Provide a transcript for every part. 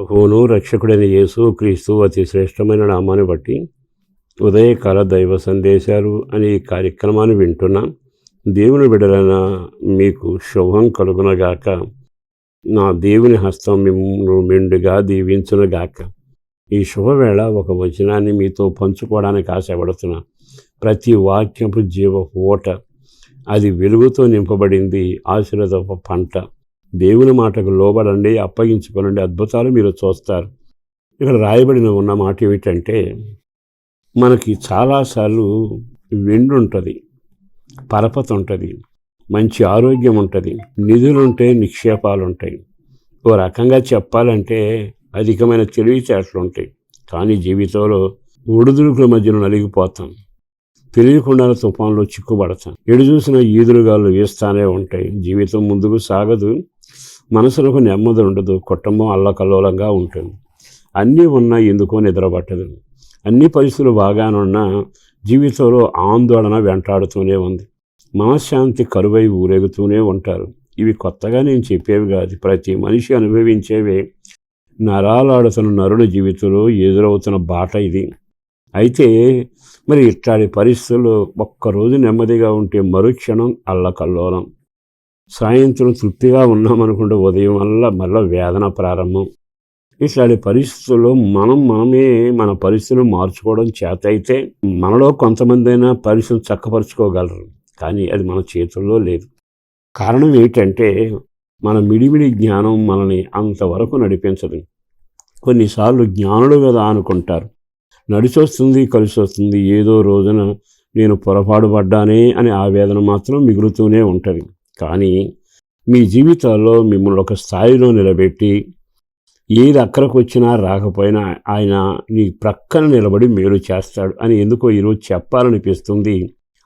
ప్రభువును రక్షకుడైన యేసు క్రీస్తు అతి శ్రేష్టమైన నామాన్ని బట్టి ఉదయకాల దైవ సందేశాలు అనే ఈ కార్యక్రమాన్ని వింటున్నా దేవుని బిడ్డలైన మీకు శుభం కలుగునగాక. నా దేవుని హస్తం మిమ్మల్ని మెండుగా దీవించునుగాక. ఈ శుభవేళ ఒక వచనాన్ని మీతో పంచుకోవడానికి ఆశపడుతున్నా. ప్రతి వాక్యపు జీవ ఓట, అది వెలుగుతో నింపబడింది, ఆశీర్వాదపు పంట. దేవుని మాటకు లోబడండి, అప్పగించుకోనండి, అద్భుతాలు మీరు చూస్తారు. ఇక్కడ రాయబడిన ఉన్న మాట ఏమిటంటే, మనకి చాలాసార్లు వెండి ఉంటుంది, పరపతి ఉంటుంది, మంచి ఆరోగ్యం ఉంటుంది, నిధులుంటాయి, నిక్షేపాలు ఉంటాయి. ఓ రకంగా చెప్పాలంటే అధికమైన తెలివితేటలు ఉంటాయి. కానీ జీవితంలో ఒడిదుడుకుల మధ్యన నలిగిపోతాం, తెలియకుండా తుఫాన్లో చిక్కుబడతాం. ఎడు చూసిన ఈదురుగాళ్ళు వేస్తానే ఉంటాయి. జీవితం ముందుకు సాగదు, మనసులకు నెమ్మది ఉండదు, కుటుంబం అల్లకల్లోలంగా ఉంటుంది. అన్నీ ఉన్నా ఎందుకో నిద్రపట్టదు. అన్ని పరిస్థితులు బాగానున్నా జీవితంలో ఆందోళన వెంటాడుతూనే ఉంది. మనశ్శాంతి కరువై ఊరేగుతూనే ఉంటారు. ఇవి కొత్తగా నేను చెప్పేవి కాదు, ప్రతి మనిషి అనుభవించేవే. నరాలాడుతున్న నరుని జీవితంలో ఎదురవుతున్న బాట ఇది. అయితే మరి ఇట్లాంటి పరిస్థితుల్లో ఒక్కరోజు నెమ్మదిగా ఉంటే మరుక్షణం అల్లకల్లోలం. సాయంత్రం తృప్తిగా ఉన్నామనుకుంటే ఉదయం వల్ల మళ్ళీ వేదన ప్రారంభం. ఇట్లాంటి పరిస్థితుల్లో మనమే మన పరిస్థితులు మార్చుకోవడం చేత అయితే మనలో కొంతమంది అయినా పరిస్థితులు చక్కపరుచుకోగలరు. కానీ అది మన చేతుల్లో లేదు. కారణం ఏంటంటే మన మిడిమిడి జ్ఞానం మనల్ని అంతవరకు నడిపించదు. కొన్నిసార్లు జ్ఞానులు కదా అనుకుంటారు, నడిచొస్తుంది, కలిసి వస్తుంది, ఏదో రోజున నేను పొరపాటు పడ్డానే అని ఆవేదన మాత్రం మిగులుతూనే ఉంటుంది. కానీ మీ జీవితాల్లో మిమ్మల్ని ఒక స్థాయిలో నిలబెట్టి ఏది అక్కడికి వచ్చినా రాకపోయినా ఆయన నీ ప్రక్కన నిలబడి మేలు చేస్తాడు అని ఎందుకో ఈరోజు చెప్పాలనిపిస్తుంది.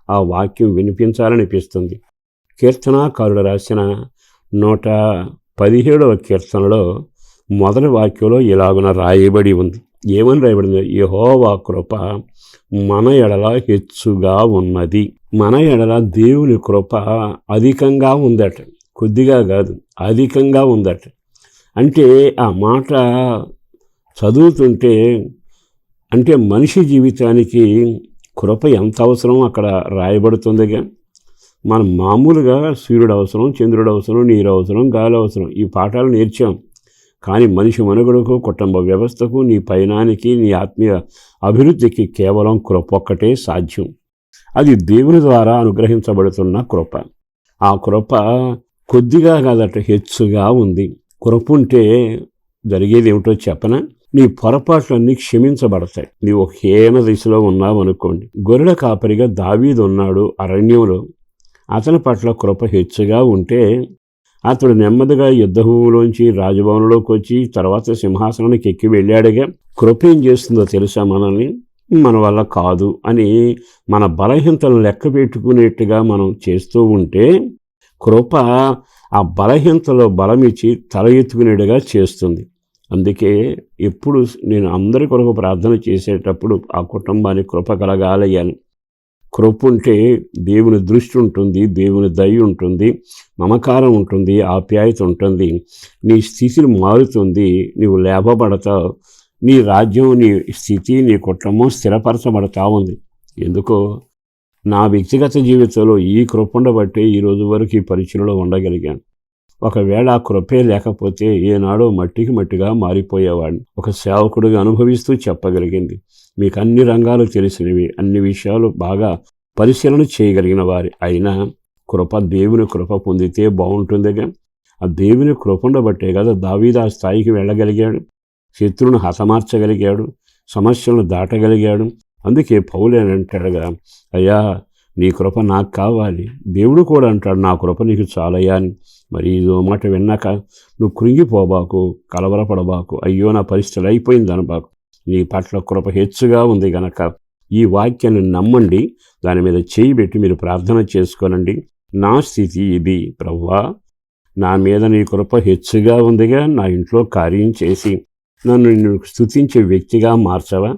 ఆ వాక్యం వినిపించాలనిపిస్తుంది. కీర్తనాకారుడు రాసిన 117వ కీర్తనలో మొదటి వాక్యంలో ఇలాగున రాయబడి ఉంది. ఏమని రాయబడింది? యెహోవా కృప మన ఎడల హెచ్చుగా ఉన్నది. మన ఎడల దేవుని కృప అధికంగా ఉందట, కొద్దిగా కాదు, అధికంగా ఉందట. అంటే ఆ మాట చదువుతుంటే అంటే మనిషి జీవితానికి కృప ఎంత అవసరం అక్కడ రాయబడుతుందిగా. మనం మామూలుగా సూర్యుడు అవసరం, చంద్రుడు అవసరం, నీరు అవసరం, గాలి అవసరం, ఈ పాఠాలు నేర్చాం. కానీ మనిషి మనుగడకు, కుటుంబ వ్యవస్థకు, నీ పయనానికి, నీ ఆత్మీయ అభివృద్ధికి కేవలం కృప ఒక్కటే సాధ్యం. అది దేవుని ద్వారా అనుగ్రహించబడుతున్న కృప. ఆ కృప కొద్దిగా కాదట, హెచ్చుగా ఉంది. కృప ఉంటే జరిగేది ఏమిటో చెప్పనా? నీ పొరపాట్లన్నీ క్షమించబడతాయి. నీవు హీన దిశలో ఉన్నావు అనుకోండి. గొర్రెల కాపరిగా దావీదు ఉన్నాడు అరణ్యంలో. అతని పట్ల కృప హెచ్చుగా ఉంటే అతడు నెమ్మదిగా యుద్ధభూమిలోంచి రాజభవనంలోకి వచ్చి తర్వాత సింహాసనానికి ఎక్కి వెళ్ళాడుగా. కృప ఏం చేస్తుందో తెలుసా? మనల్ని మన వల్ల కాదు అని మన బలహీనతలను లెక్క పెట్టుకునేట్టుగా మనం చేస్తూ ఉంటే కృప ఆ బలహీనతలో బలమిచ్చి తల ఎత్తుకునేట్టుగా చేస్తుంది. అందుకే ఎప్పుడు నేను అందరి కొరకు ప్రార్థన చేసేటప్పుడు ఆ కుటుంబానికి కృప కలగాలి అని. కృప ఉంటే దేవుని దృష్టి ఉంటుంది, దేవుని దయ ఉంటుంది, మమకారం ఉంటుంది, ఆప్యాయత ఉంటుంది. నీ స్థితిని మారుతుంది, నీవు లేపబడతావు, నీ రాజ్యం, నీ స్థితి, నీ కుటుంబం స్థిరపరచబడతా ఉంది. ఎందుకో నా వ్యక్తిగత జీవితంలో ఈ కృప ఉండబట్టే ఈరోజు వరకు ఈ పరిచయలో ఉండగలిగాను. ఒకవేళ ఆ కృపే లేకపోతే ఏనాడో మట్టికి మట్టిగా మారిపోయేవాడిని. ఒక సేవకుడిగా అనుభవిస్తూ చెప్పగలిగింది. మీకు అన్ని రంగాలు తెలిసినవి, అన్ని విషయాలు బాగా పరిశీలన చేయగలిగిన వారి అయినా కృప, దేవుని కృప పొందితే బాగుంటుందిగా. ఆ దేవుని కృప ఉండబట్టే కదా దావీదు ఆ స్థాయికి వెళ్ళగలిగాడు, శత్రువును హతమార్చగలిగాడు, సమస్యలను దాటగలిగాడు. అందుకే పౌలేనంటాడుగా, అయ్యా నీ కృప నాకు కావాలి. దేవుడు కూడా అంటాడు, నా కృప నీకు చాలయ్యా అని. మరి ఇదో మాట విన్నాక నువ్వు కృంగిపోబాకు, కలవరపడబాకు, అయ్యో నా పరిస్థితి అయిపోయింది అనబాకు. నీ పట్ల కృప హెచ్చుగా ఉంది గనక ఈ వాక్యాన్ని నమ్మండి, దాని మీద చేయి పెట్టి మీరు ప్రార్థన చేసుకోనండి. నా స్థితి ఇది ప్రభువా, నా మీద నీ కృప హెచ్చుగా ఉందిగా, నా ఇంట్లో కార్యం చేసి నన్ను నిన్ను స్తుతించే వ్యక్తిగా మార్చవా,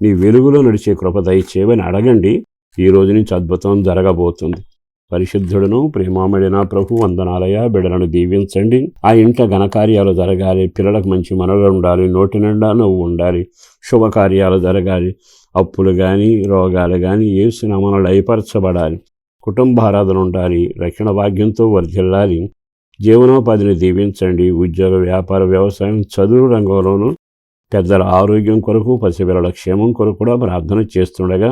నీ వెలుగులో నడిచే కృప దయచేయమని అడగండి. ఈ రోజు నుంచి అద్భుతం జరగబోతుంది. పరిశుద్ధుడును ప్రేమామడిన ప్రభు వందనాలయ బిడ్డలను దీవించండి. ఆ ఇంట్లో ఘనకార్యాలు జరగాలి, పిల్లలకు మంచి మనలు ఉండాలి, నోటి నిండా నవ్వు ఉండాలి, శుభకార్యాలు జరగాలి, అప్పులు కానీ రోగాలు కానీ యేసునామమున లయపరచబడాలి, కుటుంబారాధన ఉండాలి, రక్షణ భాగ్యంతో వర్ధిల్లాలి, జీవనోపాధిని దీవించండి. ఉద్యోగ వ్యాపార వ్యవసాయం చదువు రంగంలోనూ పెద్దల ఆరోగ్యం కొరకు పసిపిల్లల క్షేమం కొరకు కూడా ప్రార్థన చేస్తుండగా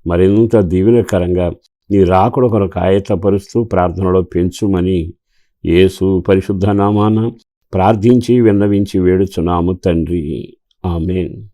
మరింత దీవెనకరంగా నీ రాకడ కొరకు ఆయత్తపరుస్తూ ప్రార్థనలో పెంచుమని యేసు పరిశుద్ధ నామాన ప్రార్థించి విన్నవించి వేడుచున్నాము తండ్రి. ఆమేన్.